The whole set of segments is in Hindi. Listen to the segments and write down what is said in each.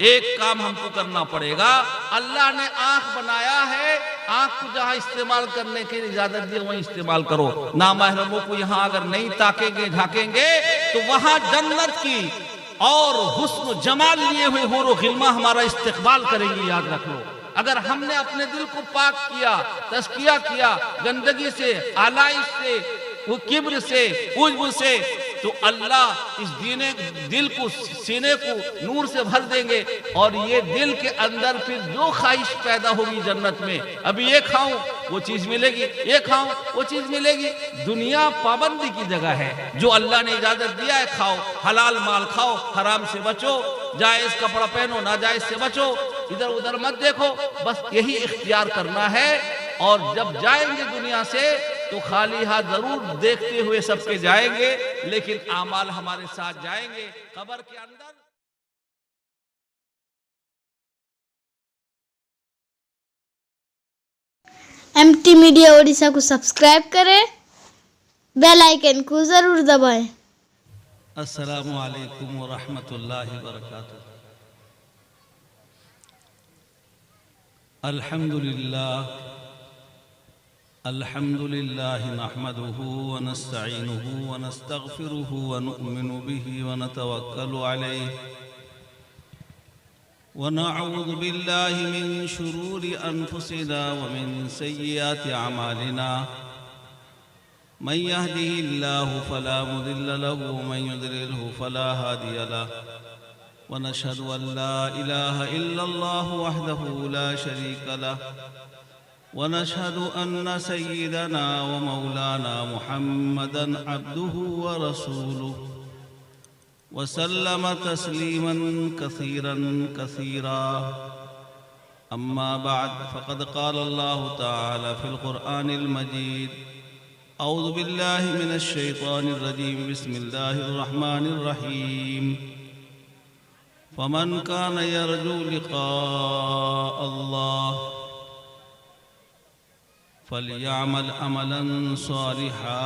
एक काम हमको करना पड़ेगा। अल्लाह ने आंख बनाया है, आंख को जहां इस्तेमाल करने की इजाजत दी वहीं इस्तेमाल करो। नामहरमों को यहां अगर नहीं ताकेंगे झाकेंगे तो वहां जन्नत की और हुस्न जमाल लिए हुए होरो गिल्मा हमारा इस्तेकबाल करेंगे, याद रख लो। अगर हमने अपने दिल को पाक किया, तस्किया किया गंदगी से, आलाइश से, वो किब्र से, उज्ब से, तो अल्लाह इस दिल को, सीने को नूर से भर देंगे और ये दिल के अंदर फिर जो ख्वाहिश पैदा होगी जन्नत में, अभी ये खाऊं वो चीज मिलेगी, ये खाऊं वो चीज मिलेगी। दुनिया पाबंदी की जगह है, जो अल्लाह ने इजाजत दिया है खाओ, हलाल माल खाओ, हराम से बचो, जायज कपड़ा पहनो, नाजायज से बचो, इधर उधर मत देखो, बस यही इख्तियार करना है। और जब जाएंगे दुनिया से तो खाली हाथ जरूर देखते हुए सबके जाएंगे, लेकिन आमाल हमारे साथ जाएंगे कब्र के अंदर। MT मीडिया ओडिशा को सब्सक्राइब करें, बेल आइकन को जरूर दबाएं। अस्सलामु अलैकुम व रहमतुल्लाहि व बरकातुहू। अल्हम्दुलिल्लाह अल्हम्दुलिल्लाह नहमदुहु व नस्तईनुहु व नस्तगफिरुहु व नु'मिनु बिही व नतवक्कलु अलैहि व नअऊज़ु बिल्लाहि मिन शुरूरि अनफुसिना व मिन सय्यिआति अमालिना। मन यहदिहिल्लाहु फला मुदिल्ल लहु व मन युद्लिल्हु फला हादिय लहु व नशहदु अन ला इलाहा इल्लल्लाहु वहदहु ला शरीका लहु व नशहदु अन्न सय्यिदना व मौलाना मुहम्मदन अब्दुहु व रसूलुहु व सल्लम तस्लीमन कसीरन कसीरा। अम्मा बाद फ़क़द क़ाल अल्लाहु तआला फ़िल क़ुरआनिल मजीद अऊज़ु बिल्लाहि मिनश शैतानिर रजीम बिस्मिल्लाहिर रहमानिर रहीम। फ़मन कान यरजू लिक़ाअ अल्लाह फलयअमल अमलन सालिहा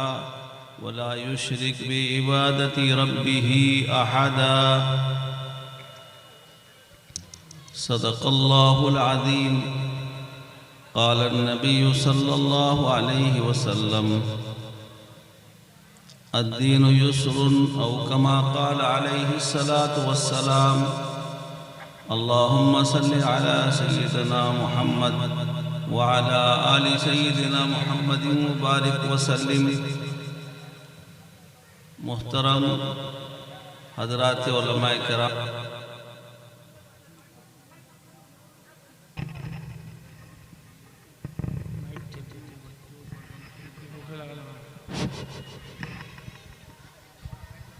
वला युश्रिक बिइबादति रब्बिही अहदा। सदक़ल्लाहुल अज़ीम। क़ाल नबिय्यु सल्लल्लाहु अलैहि वसल्लम अद्दीनु युस्रुन औ कमा क़ाल अलैहि सलातु वस्सलाम। अल्लाहुम्मा सल्लि अला सय्यिदिना मुहम्मद व अला आलि सय्यिदिना मुहम्मदिन व बारिक व सल्लिम। मुहतरम हज़रात उलमाए किराम,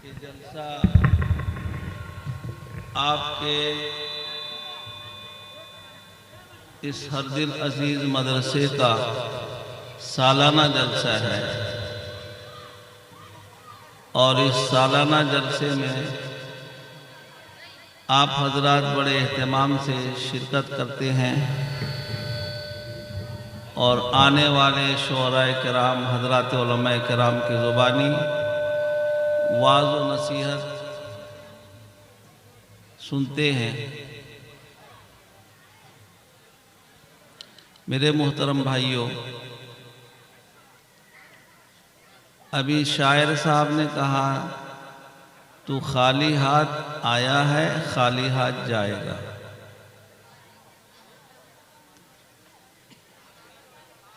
ये जलसा आपके इस हर दिल अजीज मदरसे का सालाना जलसा है और इस सालाना जलसे में आप हजरात बड़े एहतमाम से शिरकत करते हैं और आने वाले शुअराए किराम हजरात उलमाए किराम की ज़ुबानी वाज़ व नसीहत सुनते हैं। मेरे मोहतरम भाइयों, अभी शायर साहब ने कहा तू खाली हाथ आया है खाली हाथ जाएगा।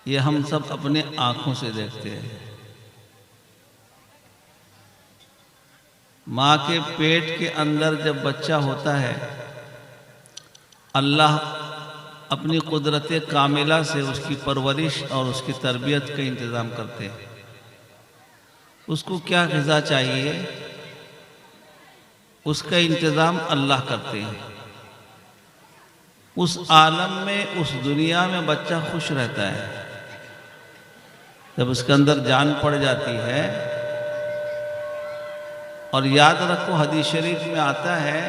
ये हम सब अपने आंखों से देखते हैं। माँ के पेट के अंदर जब बच्चा होता है, अल्लाह अपनी कुदरत कामिला से उसकी परवरिश और उसकी तरबियत का इंतज़ाम करते हैं। उसको क्या ग़िज़ा चाहिए उसका इंतज़ाम अल्लाह करते हैं। उस आलम में, उस दुनिया में बच्चा खुश रहता है। जब उसके अंदर जान पड़ जाती है, और याद रखो हदीस शरीफ में आता है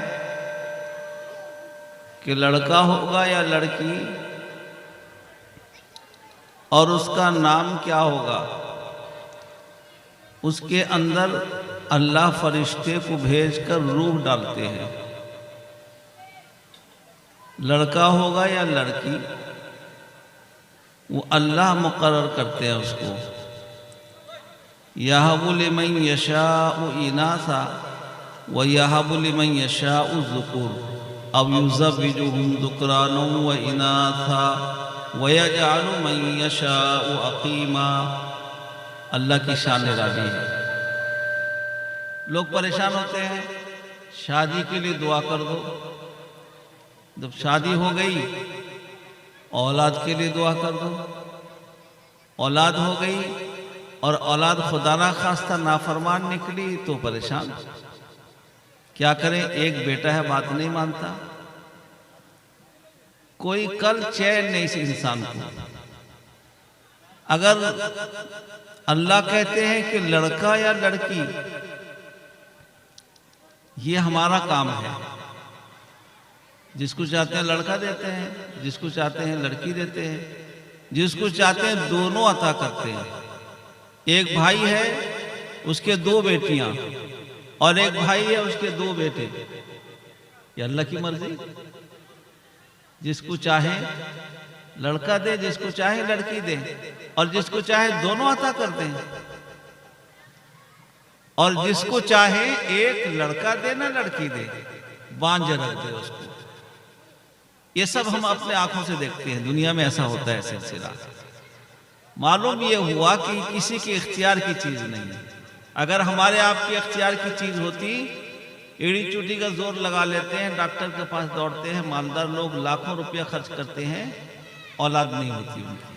कि लड़का होगा या लड़की और उसका नाम क्या होगा, उसके अंदर अल्लाह फरिश्ते को भेजकर रूह डालते हैं। लड़का होगा या लड़की, वो अल्लाह मुकर्रर करते हैं उसको। यहबु लिमन यशाउ इनासा व यहबु लिमन यशाउ ज़ुकुर अब युज़व्विजुहुम ज़ुक्रानन व इनासा व यजअलु मन यशाउ अक़ीमा। अल्लाह की शान निराली है। लोग परेशान होते हैं, शादी के लिए दुआ कर दो। जब शादी हो गई, औलाद के लिए दुआ कर दो। औलाद हो गई और औलाद खुदा ना खास्ता नाफरमान निकली तो परेशान। क्या करें, एक बेटा है बात नहीं मानता। कोई कल चैन नहीं इस इंसान को। अगर अल्लाह कहते हैं कि लड़का या लड़की, ये हमारा काम है। जिसको चाहते हैं लड़का देते हैं, जिसको चाहते हैं लड़की देते हैं, जिसको चाहते हैं दोनों अता करते हैं। एक भाई है उसके दो बेटियां और एक भाई है उसके दो बेटे। ये अल्लाह की मर्जी। जिसको चाहे लड़का दे, जिसको चाहे लड़की दे, और जिसको चाहे दोनों अता करते हैं। और जिसको चाहे एक लड़का दे ना लड़की दे, बांझ रख दे उसको। ये सब हम अपने आंखों से देखते हैं। दुनिया में ऐसा होता है सिलसिला। मालूम ये हुआ कि किसी के इख्तियार की चीज नहीं है। अगर हमारे आपके इख्तियार की चीज होती, एड़ी चूटी का जोर लगा लेते हैं, डॉक्टर के पास दौड़ते हैं, मालदार लोग लाखों रुपया खर्च करते हैं, औलाद नहीं होती उनकी।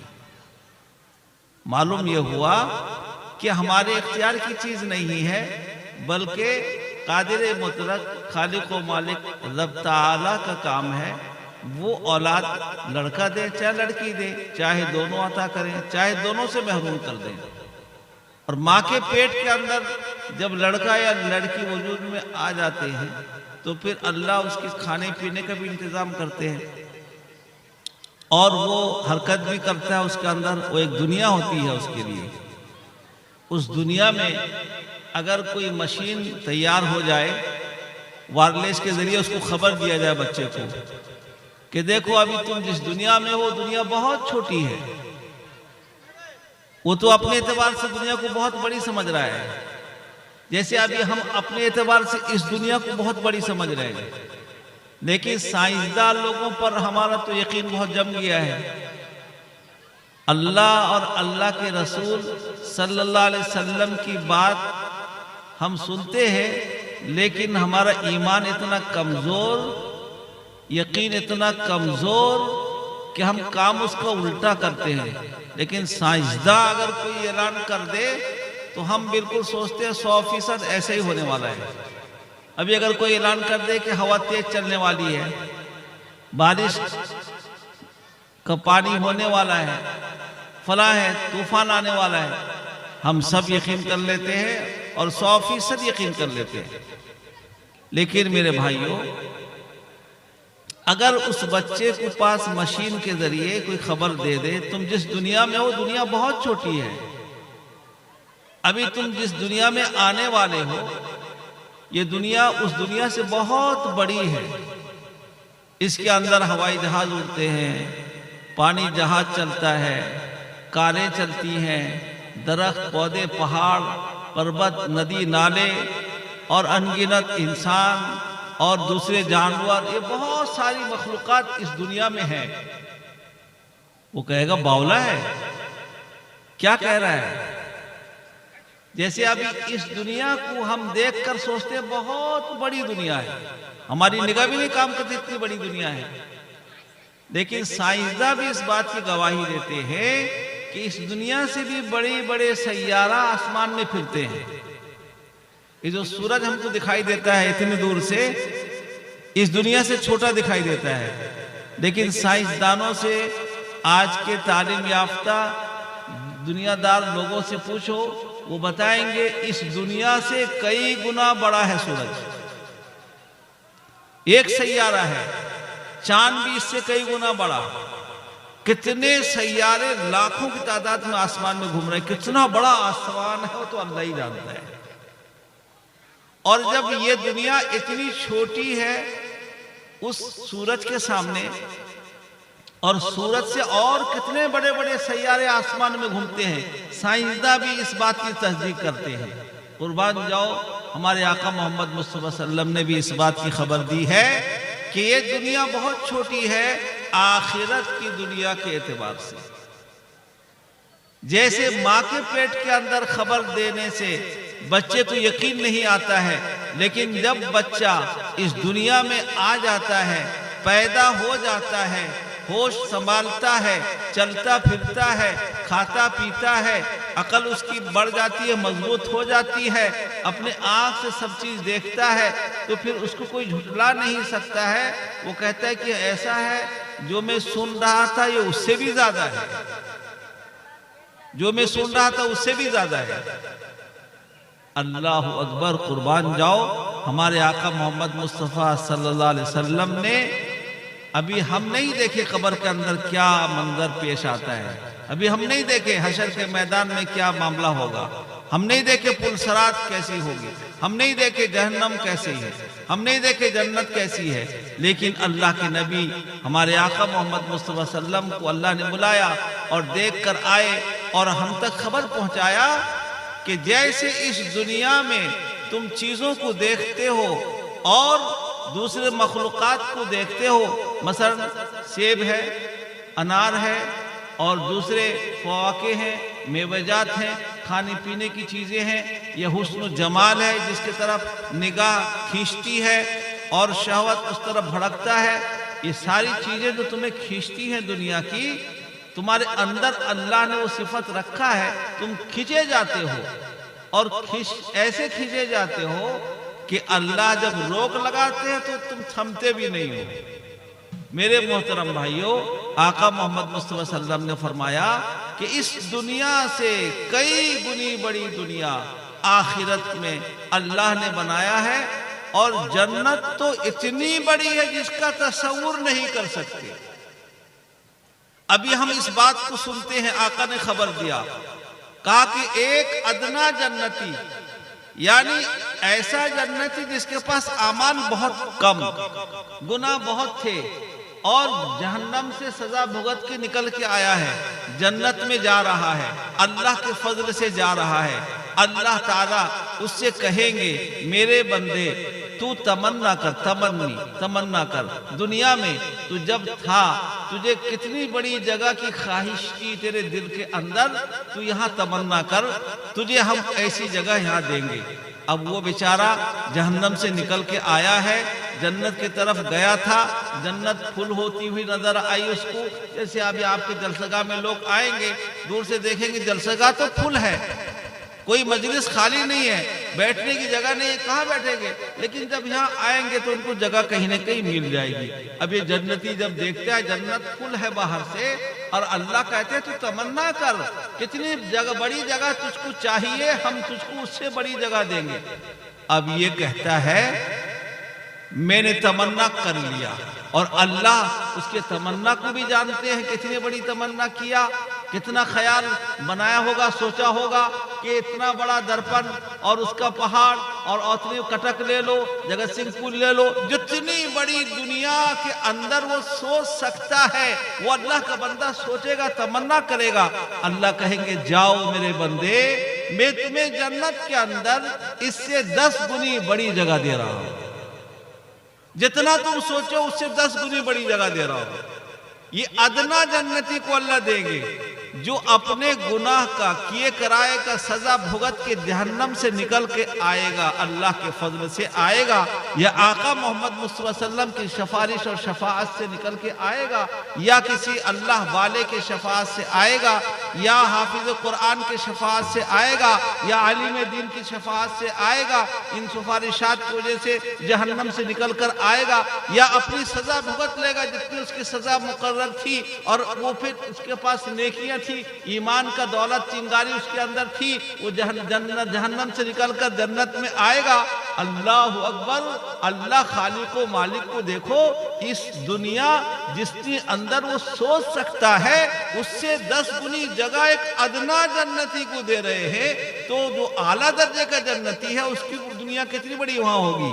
मालूम ये हुआ कि हमारे इख्तियार की चीज नहीं है, बल्कि कादिर मुतलक खालिक व मालिक रब ताला का काम है। वो औलाद लड़का दे चाहे लड़की दे, चाहे दोनों अता करें, चाहे दोनों से महरूम कर दें। और माँ के पेट के अंदर जब लड़का या लड़की वजूद में आ जाते हैं तो फिर अल्लाह उसके खाने पीने का भी इंतजाम करते हैं और वो हरकत भी करता है उसके अंदर। वो एक दुनिया होती है उसके लिए। उस दुनिया में अगर कोई मशीन तैयार हो जाए, वायरलेस के जरिए उसको खबर दिया जाए बच्चे को कि देखो अभी तुम जिस दुनिया में हो, दुनिया बहुत छोटी है। वो तो अपने एतबार से दुनिया को बहुत बड़ी समझ रहा है, जैसे अभी हम अपने एतबार से इस दुनिया को बहुत बड़ी समझ रहे हैं। लेकिन साइंसदान लोगों पर हमारा तो यकीन बहुत जम गया है। अल्लाह और अल्लाह के रसूल सल्लल्लाहु अलैहि वसल्लम की बात हम सुनते हैं, लेकिन हमारा ईमान इतना कमजोर, यकीन इतना कमजोर कि हम काम उसका उल्टा करते हैं। लेकिन साइंसदां अगर कोई ऐलान कर दे तो हम बिल्कुल सोचते हैं 100% ऐसे ही होने वाला है। अभी अगर कोई ऐलान कर दे कि हवा तेज चलने वाली है, बारिश का पानी होने वाला है, फला है, तूफान आने वाला है, हम सब यकीन कर लेते हैं और 100% यकीन कर लेते हैं। लेकिन मेरे भाइयों, अगर उस बच्चे के पास मशीन के जरिए कोई खबर दे दे, तुम जिस दुनिया में हो दुनिया बहुत छोटी है, अभी तुम जिस दुनिया में आने वाले हो ये दुनिया उस दुनिया से बहुत बड़ी है। इसके अंदर हवाई जहाज उड़ते हैं, पानी जहाज चलता है, कारें चलती हैं, दरख्त पौधे पहाड़ पर्वत नदी नाले और अनगिनत इंसान और दूसरे जानवर, ये बहुत सारी मखलूकात इस दुनिया में है। वो कहेगा बावला है, क्या कह रहा है? जैसे अभी इस दुनिया को हम देखकर सोचते हैं बहुत बड़ी दुनिया है, हमारी निगाह भी नहीं काम करती, इतनी बड़ी दुनिया है। लेकिन साइंसदां भी इस बात की गवाही देते हैं कि इस दुनिया से भी बड़े बड़े सैयारा आसमान में फिरते हैं। ये जो सूरज हमको दिखाई देता है इतनी दूर से, इस दुनिया से छोटा दिखाई देता है, लेकिन साइंसदानों से, आज के तालीम याफ्ता दुनियादार लोगों से पूछो, वो बताएंगे इस दुनिया से कई गुना बड़ा है सूरज। एक सैयारा है, चांद भी इससे कई गुना बड़ा। कितने सैयारे लाखों की तादाद में आसमान में घूम रहे हैं, कितना बड़ा आसमान है वो तो अल्लाह ही जानता है। और जब ये दुनिया इतनी छोटी है उस सूरज के सामने, और सूरज से और कितने बड़े बड़े सैयारे आसमान में घूमते हैं, साइंसदां भी इस बात की तस्दीक करते हैं। कुर्बान जाओ, हमारे आका मोहम्मद मुस्तफा सल्लम ने भी इस बात की खबर दी है कि ये दुनिया बहुत छोटी है आखिरत की दुनिया के एतबार से। जैसे माँ के पेट के अंदर खबर देने से बच्चे को यकीन नहीं आता है, लेकिन जब बच्चा इस दुनिया में आ जाता है, पैदा हो जाता है, होश संभालता है, चलता फिरता है, खाता पीता है, अकल उसकी बढ़ जाती है, मजबूत हो जाती है, अपने आँख से सब चीज देखता है, तो फिर उसको कोई झुठला नहीं सकता है। वो कहता है कि ऐसा है जो मैं सुन रहा था ये उससे भी ज्यादा है, जो मैं सुन रहा था उससे भी ज्यादा है। अल्लाह अकबर, कुर्बान जाओ, हमारे आका मोहम्मद मुस्तफ़ा सल्लल्लाहु अलैहि वसल्लम ने अभी हम नहीं देखे कब्र के अंदर क्या मंजर पेश आता है, अभी हम नहीं देखे हशर के मैदान में क्या मामला होगा, हम नहीं देखे पुलसरात कैसी होगी, हम नहीं देखे जहन्नम कैसी है, हम नहीं देखे जन्नत कैसी है। लेकिन अल्लाह के नबी हमारे आका मोहम्मद मुस्तफ़ा सल्लम को अल्लाह ने बुलाया और देख कर आए और हम तक खबर पहुंचाया कि जैसे इस दुनिया में तुम चीजों को देखते हो और दूसरे मखलूकात को देखते हो, मसलन सेब है, अनार है और दूसरे फवाके हैं, मेवजात हैं, खाने पीने की चीजें हैं, यह हुस्न जमाल है जिसकी तरफ निगाह खींचती है और शहवत उस तरफ भड़कता है। ये सारी चीजें जो तुम्हें खींचती हैं दुनिया की, तुम्हारे अंदर अल्लाह ने वो सिफत रखा है, तुम खींचे जाते हो और ऐसे खींचे जाते हो कि अल्लाह जब रोक लगाते हैं तो तुम थमते भी नहीं हो। मेरे मोहतरम भाइयों, आका मोहम्मद मुस्तफा सल्लम ने फरमाया कि इस दुनिया से कई गुनी बड़ी दुनिया आखिरत में अल्लाह ने बनाया है, और जन्नत तो इतनी बड़ी है जिसका तसव्वुर नहीं कर सकते। अभी हम इस बात को सुनते हैं, आका ने खबर दिया, कहा कि एक अदना जन्नती, यानी ऐसा जन्नती जिसके पास आमान बहुत कम, गुनाह बहुत थे और जहन्नम से सजा भुगत के निकल के आया है, जन्नत में जा रहा है, अल्लाह के फजल से जा रहा है। अल्लाह ताला उससे कहेंगे, मेरे बंदे तू तमन्ना कर, तमन्ना कर, दुनिया में तू जब था तुझे कितनी बड़ी जगह की ख्वाहिश थी तेरे दिल के अंदर, तू यहाँ तमन्ना कर, तुझे हम ऐसी जगह यहाँ देंगे। अब वो बेचारा जहन्नम से निकल के आया है, जन्नत की तरफ गया था, जन्नत फुल होती हुई नजर आई उसको। जैसे अभी आपके जलसगाह में लोग आएंगे, दूर से देखेंगे जलसगाह तो फुल है, कोई मजलिस खाली नहीं है, बैठने की जगह नहीं है, कहाँ बैठेंगे? लेकिन जब यहाँ आएंगे तो उनको जगह कहीं ना कहीं मिल जाएगी। अब ये जन्नती जब देखते हैं जन्नत फुल है बाहर से, और अल्लाह कहते हैं तू तमन्ना कर, कितनी जगह बड़ी जगह तुझको चाहिए, हम तुझको उससे बड़ी जगह देंगे। अब ये कहता है मैंने तमन्ना कर लिया, और अल्लाह उसके तमन्ना को भी जानते हैं, कितनी बड़ी तमन्ना किया, कितना ख्याल बनाया होगा, सोचा होगा कि इतना बड़ा दर्पण और उसका पहाड़ और उतनी कटक ले लो, जगत सिंह पुल ले लो, जितनी बड़ी दुनिया के अंदर वो सोच सकता है, वो अल्लाह का बंदा सोचेगा, तमन्ना करेगा। अल्लाह कहेंगे जाओ मेरे बंदे, मैं तुम्हें जन्नत के अंदर इससे 10 गुनी बड़ी जगह दे रहा हूं, जितना तुम सोचो उससे 10 गुनी बड़ी जगह दे रहा हूं। ये अदना जन्नती को अल्लाह देंगे जो अपने गुनाह का किए कराए का सजा भुगत के जहन्नम से निकल के आएगा, अल्लाह के फजल से आएगा, या आका मोहम्मद मुस्तफा सल्लम की सिफारिश और शफाअत से निकल के आएगा, या किसी अल्लाह वाले के शफाअत से आएगा, या हाफिज कुरान के शफाअत से आएगा, या आलिम दीन की शफाअत से आएगा। इन सिफारिशात की वजह से जहन्नम से निकल कर आएगा, या अपनी सजा भुगत लेगा जितनी उसकी सजा मुकर्रर थी, और वो फिर उसके पास नेकियां थी, ईमान का दौलत चिंगारी उसके अंदर थी, वो जहन्नम से निकलकर जन्नत में आएगा। अल्लाह अकबर, अल्लाह खालिक को मालिक को देखो, इस दुनिया जिसके अंदर वो सोच सकता है उससे 10 गुनी जगह एक अदना जन्नती को दे रहे हैं, तो जो आला दर्जे का जन्नती है उसकी दुनिया कितनी बड़ी वहां होगी।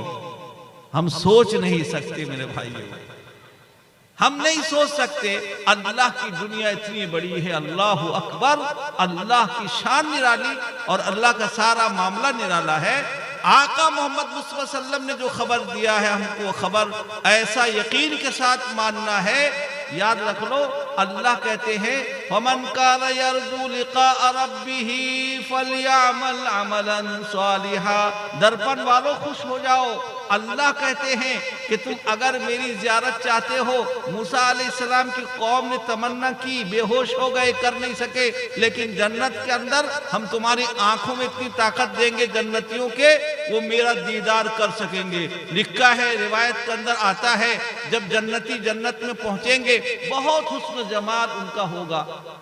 हम सोच नहीं सकते मेरे भाइयों, हम नहीं सोच सकते। अल्लाह की दुनिया इतनी बड़ी है, अल्लाह अकबर, अल्लाह की शान निराली और अल्लाह का सारा मामला निराला है। आका मोहम्मद मुस्तफा सल्लम ने जो खबर दिया है हमको, खबर ऐसा यकीन के साथ मानना है। याद रख लो, अल्लाह कहते हैं फमन काना यरजू लिका रब्बिही फलयामल अमलन सालिहा। दर्पण वालों खुश हो जाओ, अल्लाह कहते हैं कि तुम अगर मेरी ज़ियारत चाहते हो। मूसा अलैहिस्सलाम की कौम ने तमन्ना की, बेहोश हो गए, कर नहीं सके, लेकिन जन्नत के अंदर हम तुम्हारी आंखों में इतनी ताकत देंगे जन्नतियों के, वो मेरा दीदार कर सकेंगे। लिखा है, रिवायत के अंदर आता है, जब जन्नती जन्नत में पहुंचेंगे बहुत हुस्न जमाल उनका होगा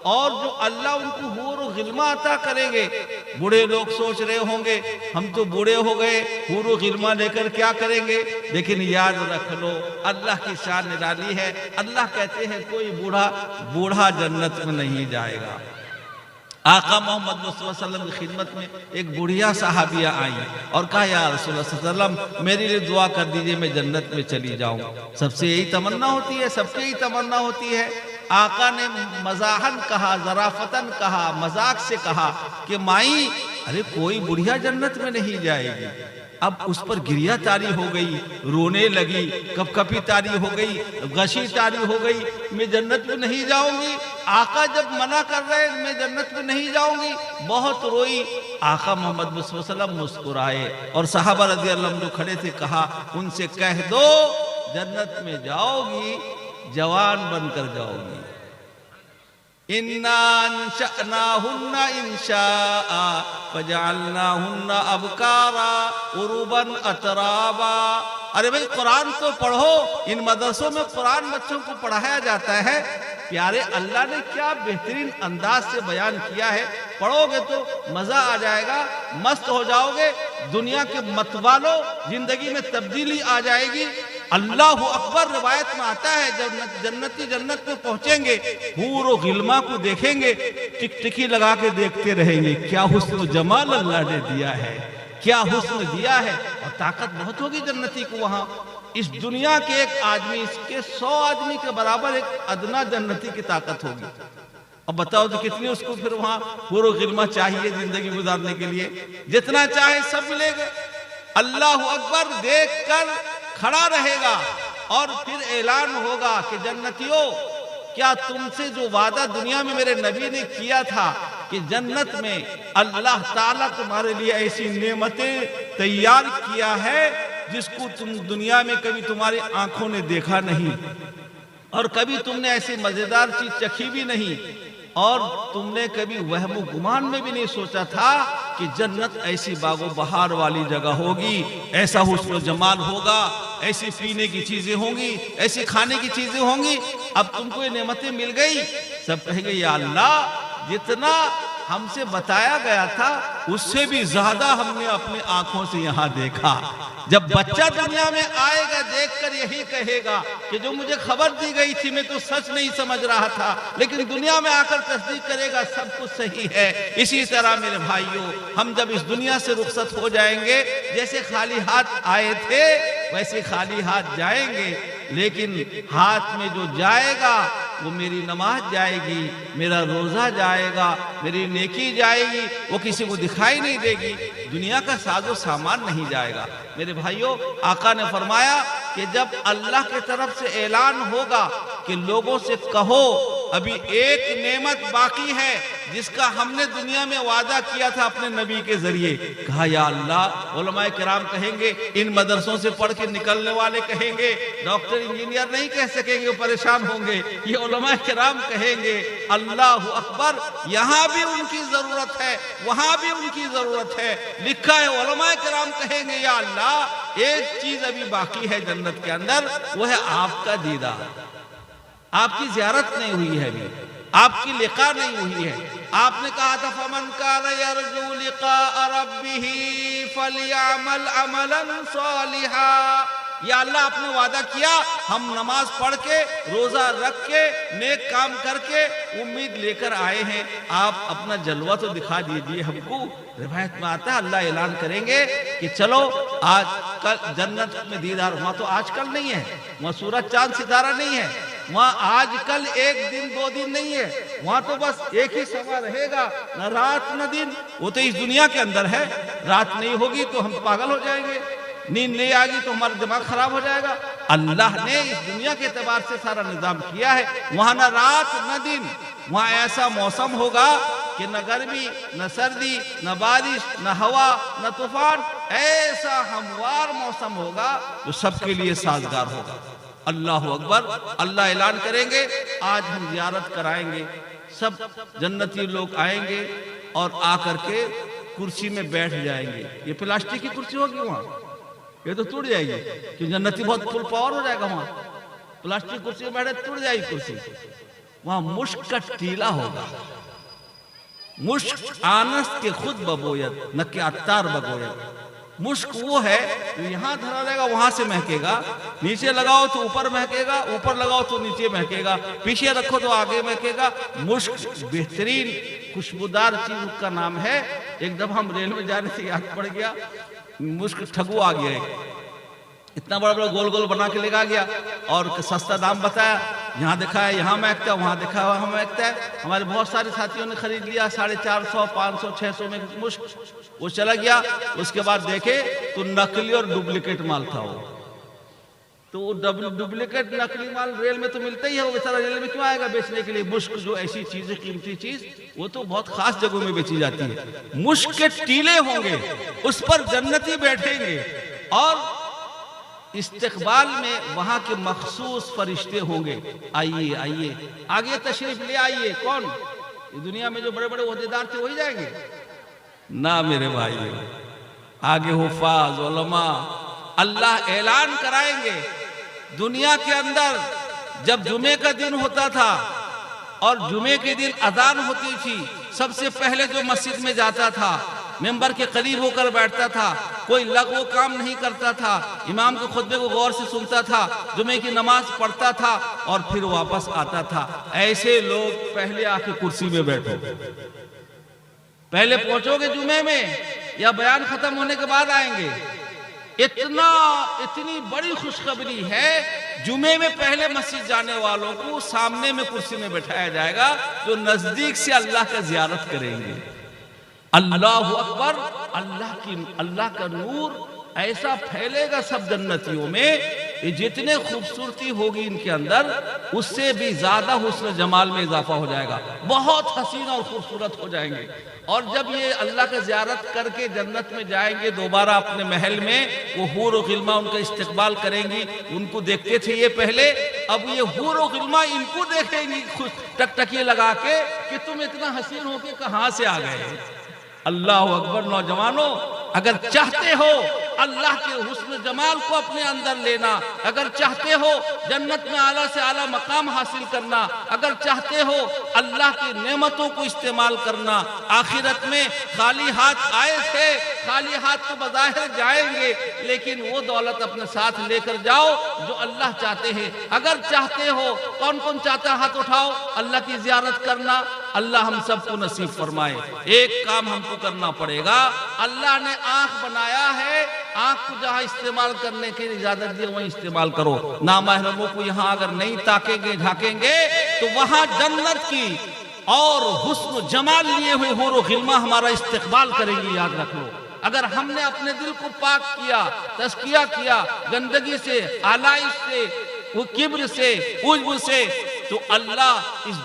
और जो अल्लाह उनको हूर व गिल्मा अता करेंगे। बूढ़े लोग सोच रहे होंगे हम तो बूढ़े हो गए, हूर व गिल्मा लेकर क्या करेंगे, लेकिन याद रख लो अल्लाह की शान निराली है। अल्लाह कहते हैं कोई बूढ़ा जन्नत में नहीं जाएगा। आका मोहम्मद मुस्तफा सल्लम की खिदमत में एक बुढ़िया साहबिया आई और कहा, या रसूलुल्लाह सल्लम मेरे लिए दुआ कर दीजिए, मैं जन्नत में चली जाऊं। सबसे यही तमन्ना होती है, सबसे यही तमन्ना होती है। आका ने मजाहन कहा, जराफतन कहा, मजाक से कहा कि माई, अरे कोई बुढ़िया जन्नत में नहीं जाएगी। अब उस पर गिरिया तारी हो गई, रोने लगी, कपकपी तारी हो गई, गशी तारी हो गई, मैं जन्नत में नहीं जाऊंगी। आका जब मना कर रहे मैं जन्नत में नहीं जाऊंगी, बहुत रोई। आका मोहम्मद मुस्तफा सल्लम मुस्कुराए और सहाबा रज़ी अल्लाह अन्हुम खड़े थे, कहा उनसे कह दो जन्नत में जाओगी, जवान बनकर जाओगी। इन्ना अंशअनाहुन्ना इंशाआ फजअलनाहुन्ना अबकारा उरुबन अतराबा। अरे भाई कुरान तो पढ़ो, इन मदरसों में कुरान बच्चों को पढ़ाया जाता है। प्यारे अल्लाह ने क्या बेहतरीन अंदाज से बयान किया है, पढ़ोगे तो मजा आ जाएगा, मस्त हो जाओगे, दुनिया के मतवालो जिंदगी में तब्दीली आ जाएगी। अल्लाह अकबर रिवायत में आता है, जब जन्नती जन्नत में पहुंचेंगे हूर व गिल्मा को देखेंगे, टिकटिकी लगा के देखते रहेंगे। क्या हुस्न जमाल अल्लाह ने दिया है, क्या हुस्न दिया है। और ताकत बहुत होगी जन्नती को वहां। इस दुनिया के एक आदमी, इसके 100 आदमी के बराबर एक अदना जन्नती की ताकत होगी। अब बताओ तो कितनी उसको फिर वहां हूर व गिल्मा चाहिए जिंदगी गुजारने के लिए। जितना चाहे सब मिलेगा। अल्लाह अकबर देख कर खड़ा रहेगा और फिर ऐलान होगा कि जन्नतियों, क्या तुमसे जो वादा दुनिया में मेरे नबी ने किया था कि जन्नत में अल्लाह ताला तुम्हारे लिए ऐसी नेमतें तैयार किया है जिसको तुम दुनिया में कभी तुम्हारी आंखों ने देखा नहीं और कभी तुमने ऐसी मजेदार चीज चखी भी नहीं और तुमने कभी वहम गुमान में भी नहीं सोचा था कि जन्नत ऐसी बागो बहार वाली जगह होगी, ऐसा हुस्न जमाल होगा, ऐसी पीने की चीजें होंगी, ऐसी खाने की चीजें होंगी। अब तुमको ये नेमतें मिल गई, सब कहेंगे या अल्लाह जितना हमसे बताया गया था उससे भी ज्यादा हमने अपनी आंखों से यहाँ देखा। जब बच्चा दुनिया में आएगा देखकर यही कहेगा कि जो मुझे खबर दी गई थी मैं तो सच नहीं समझ रहा था, लेकिन दुनिया में आकर तस्दीक करेगा सब कुछ सही है। इसी तरह मेरे भाइयों, हम जब इस दुनिया से रुखसत हो जाएंगे, जैसे खाली हाथ आए थे वैसे खाली हाथ जाएंगे, लेकिन हाथ में जो जाएगा वो मेरी नमाज जाएगी, मेरा रोजा जाएगा, मेरी नेकी जाएगी, वो किसी को दिखाई नहीं देगी, दुनिया का साजो सामान नहीं जाएगा। मेरे भाइयों, आका ने फरमाया कि जब अल्लाह की तरफ से ऐलान होगा कि लोगों से कहो अभी एक नेमत बाकी है जिसका हमने दुनिया में वादा किया था अपने नबी के जरिए। कहा या अल्लाह, उलमाए किराम कहेंगे, इन मदरसों से पढ़ के निकलने वाले कहेंगे, डॉक्टर इंजीनियर नहीं कह सकेंगे, वो परेशान होंगे। ये उलमाए किराम कहेंगे अल्लाह अकबर, यहाँ भी उनकी जरूरत है, वहां भी उनकी जरूरत है। लिखा है उलमाए किराम कहेंगे या अल्लाह एक चीज अभी बाकी है जन्नत के अंदर, वो है आपका दीदार। आपकी ज़ियारत नहीं हुई है अभी, आपकी लिका नहीं हुई है। आपने कहा था फमन कान यरजू लिका रब्बिही फलयामल अमलन सालिहा। या अल्लाह आपने वादा किया हम नमाज पढ़ के रोजा रख के नेक काम करके उम्मीद लेकर आए हैं, आप अपना जलवा तो दिखा दीजिए हमको। रिवायत में आता है अल्लाह ऐलान करेंगे कि चलो आज कल जन्नत में दीदार, वहां तो आजकल नहीं है, वहां सूरज चांद सितारा नहीं है, वहां आजकल एक दिन दो दिन नहीं है, वहां तो बस एक ही समय रहेगा, न रात न दिन। वो तो इस दुनिया के अंदर है, रात नहीं होगी तो हम पागल हो जाएंगे, नींद नहीं आएगी तो हमारा दिमाग खराब हो जाएगा। अल्लाह ने इस दुनिया के एतबार से सारा निजाम किया है, वहां न रात न दिन, वहां ऐसा मौसम होगा कि न गर्मी न सर्दी न बारिश न हवा न तूफान, ऐसा हमवार मौसम होगा जो सबके लिए साजगार होगा। अल्लाह अकबर। अल्लाह ऐलान करेंगे आज हम जियारत कराएंगे, सब जन्नती लोग आएंगे और आकर के कुर्सी में बैठ जाएंगे। ये प्लास्टिक की कुर्सी होगी, वहां ये तो टूट जाएगी, कि जन्नती बहुत फुल पावर हो जाएगा, वहां प्लास्टिक कुर्सी में बैठे टूट जाएगी कुर्सी। वहां मुश्क का टीला होगा, मुश्क आनस के खुद बबोयत न के अत्तार बगोयत। मुश्क वो है जो यहाँ धरा रहेगा वहां से महकेगा, नीचे लगाओ तो ऊपर महकेगा, ऊपर लगाओ तो नीचे महकेगा, पीछे रखो तो आगे महकेगा। मुश्क बेहतरीन खुशबूदार चीज का नाम है। एक दफा हम रेल में जाने से याद पड़ गया, मुश्क ठगू आ गया, इतना बड़ा बड़ा गोल गोल बना के लेगा गया और सस्ता दाम बताया, यहाँ देखा है यहाँ महकता है, वहाँ देखा है वहाँ महकता है। हमारे बहुत सारे साथियों ने खरीद लिया 450, 500, 600 में मुश्क। वो चला गया, उसके बाद देखे तो नकली और डुप्लीकेट माल था वो। तो वो डुप्लीकेट नकली माल रेल में तो मिलता ही है, वो बेचारा रेल में क्यों आएगा बेचने के लिए। मुश्क जो ऐसी चीज है, कीमती चीज, वो तो बहुत खास जगहों में बेची जाती है। मुश्क के टीले होंगे, उस पर जन्नती बैठेंगे और इस्तकबाल में वहां के मखसूस फरिश्ते होंगे। आइए आइए आगे तशरीफ ले आइए। कौन? ये दुनिया में जो बड़े बड़े ओहदेदार थे वही जाएंगे ना मेरे भाई, आगे हुफाज उलमा। अल्लाह ऐलान कराएंगे दुनिया के अंदर जब जुमे का दिन होता था और जुमे के दिन अजान होती थी, सबसे पहले जो मस्जिद में जाता था मेंबर के करीब होकर बैठता था, कोई लगो काम नहीं करता था, इमाम के खुतबे को गौर से सुनता था, जुमे की नमाज पढ़ता था और फिर वापस आता था। ऐसे लोग पहले आके कुर्सी में बैठो, पहले पहुंचोगे जुमे में या बयान खत्म होने के बाद आएंगे। इतनी बड़ी खुशखबरी है, जुमे में पहले मस्जिद जाने वालों को सामने में कुर्सी में बैठाया जाएगा जो नजदीक से अल्लाह का जियारत करेंगे। अल्लाह अकबर। अल्लाह का नूर ऐसा फैलेगा सब जन्नतियों में, ये जितने खूबसूरती होगी इनके अंदर उससे भी ज्यादा हुस्न जमाल में इजाफा हो जाएगा, बहुत हसीन और खूबसूरत हो जाएंगे। और जब ये अल्लाह का जियारत करके जन्नत में जाएंगे दोबारा अपने महल में, वो हूर और गिल्मा उनका इस्तकबाल करेंगी। उनको देखते थे ये पहले, अब ये हूर और गिल्मा इनको देखेंगी टकटकी लगा के कि तुम इतना हसीन हो के कहां से आ गए। अल्लाह अकबर। नौजवानों, अगर चाहते हो अल्लाह के हुस्न जमाल को अपने अंदर लेना, अगर चाहते हो जन्नत में आला से आला मकाम हासिल करना, अगर चाहते हो अल्लाह की नेमतों को इस्तेमाल करना, आखिरत में खाली हाथ आए थे, खाली हाथ तो बज़ाहिर जाएंगे, लेकिन वो दौलत अपने साथ लेकर जाओ जो अल्लाह चाहते हैं। अगर चाहते हो, कौन कौन चाहता है हाथ उठाओ, अल्लाह की जियारत करना। अल्लाह हम सबको नसीब फरमाए। एक काम हमको करना पड़ेगा, अल्लाह ने आंख बनाया है, आंख को जहां इस्तेमाल करने की इजाजत दी वहीं इस्तेमाल करो। नामहरमों को यहां अगर नहीं ताकेंगे झाकेंगे तो वहां जन्नत की और हुस्न जमाल लिए हुए हूर और गिल्मा हमारा इस्तकबाल करेंगे। याद रख लो, अगर हमने अपने दिल को पाक किया, तज़किया किया गंदगी से, आलाइश से, वो किब्र से, उज्ब से, तो अल्लाह इस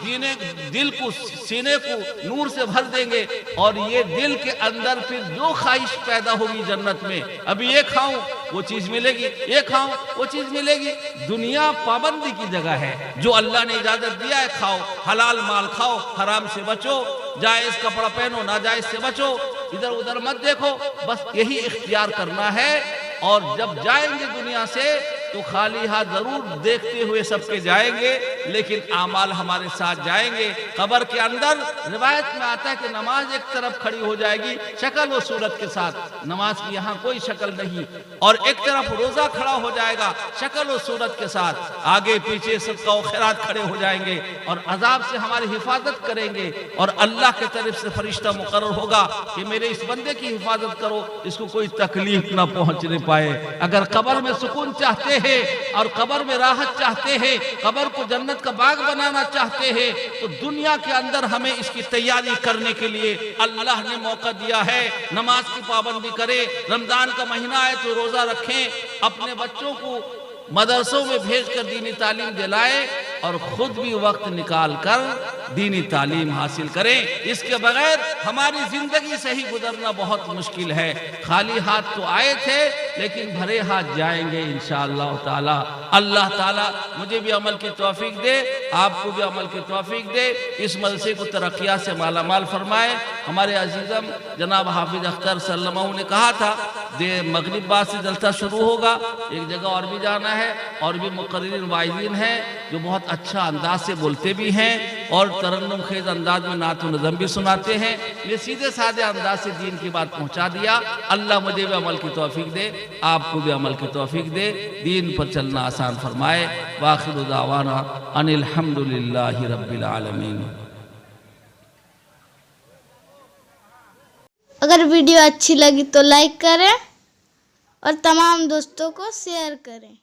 दिल को, सीने को नूर से भर देंगे और ये दिल के अंदर फिर जो ख्वाहिश पैदा होगी जन्नत में, अभी ये खाऊं वो चीज मिलेगी, ये खाऊं वो चीज मिलेगी। दुनिया पाबंदी की जगह है, जो अल्लाह ने इजाजत दिया है खाओ, हलाल माल खाओ, हराम से बचो, जायज कपड़ा पहनो, नाजायज से बचो, इधर उधर मत देखो, बस यही इख्तियार करना है। और जब जाएंगे दुनिया से तो खाली हाथ जरूर देखते हुए सबके जाएंगे, लेकिन आमाल हमारे साथ जाएंगे। कब्र के अंदर रिवायत में आता है कि नमाज एक तरफ खड़ी हो जाएगी शक्ल और सूरत के साथ, नमाज की यहाँ कोई शक्ल नहीं, और एक तरफ रोजा खड़ा हो जाएगा शक्ल और सूरत के साथ, आगे पीछे सदका और खैरात खड़े हो जाएंगे और अजाब से हमारी हिफाजत करेंगे। और अल्लाह की तरफ से फरिश्ता मुकर्रर होगा कि मेरे इस बंदे की हिफाजत करो, इसको कोई तकलीफ ना पहुंचने पाए। अगर कब्र में सुकून चाहते हैं और कब्र में राहत चाहते हैं, कब्र को जन्नत का बाग बनाना चाहते हैं, तो दुनिया के अंदर हमें इसकी तैयारी करने के लिए अल्लाह ने मौका दिया है। नमाज की पाबंदी करें, रमजान का महीना है तो रोजा रखें, अपने बच्चों को मदरसों में भेजकर दीनी तालीम दिलाए और खुद भी वक्त निकाल कर दीनी तालीम हासिल करें। इसके बगैर हमारी जिंदगी से ही गुजरना बहुत मुश्किल है। खाली हाथ तो आए थे लेकिन भरे हाथ जाएंगे इंशाअल्लाह ताला। अल्लाह ताला मुझे भी अमल की तौफीक दे, आपको भी अमल की तौफीक दे, इस मदरसे को तरक्कियात से मालामाल फरमाए। हमारे अजीज़म जनाब हाफिज अख्तर सल्लल्लाहु ने कहा था मगरिब बाद से जलसा शुरू होगा, एक जगह और भी जाना है, और भी मुकर्रिरीन वाइज़ीन हैं जो बहुत अच्छा अंदाज से बोलते भी हैं और तरन्नुम खेज अंदाज में नात व नज़म भी सुनाते हैं। ये सीधे साधे अंदाज से दीन की बात पहुंचा दिया। अल्लाह मुझे भी अमल की तौफीक दे, आपको भी अमल की तौफीक दे, दीन पर चलना आसान फरमाए। वाखिरु दावाना अनिल हम्दुलिल्लाहि रब्बिल आलमीन। अगर वीडियो अच्छी लगी तो लाइक करें और तमाम दोस्तों को शेयर करें।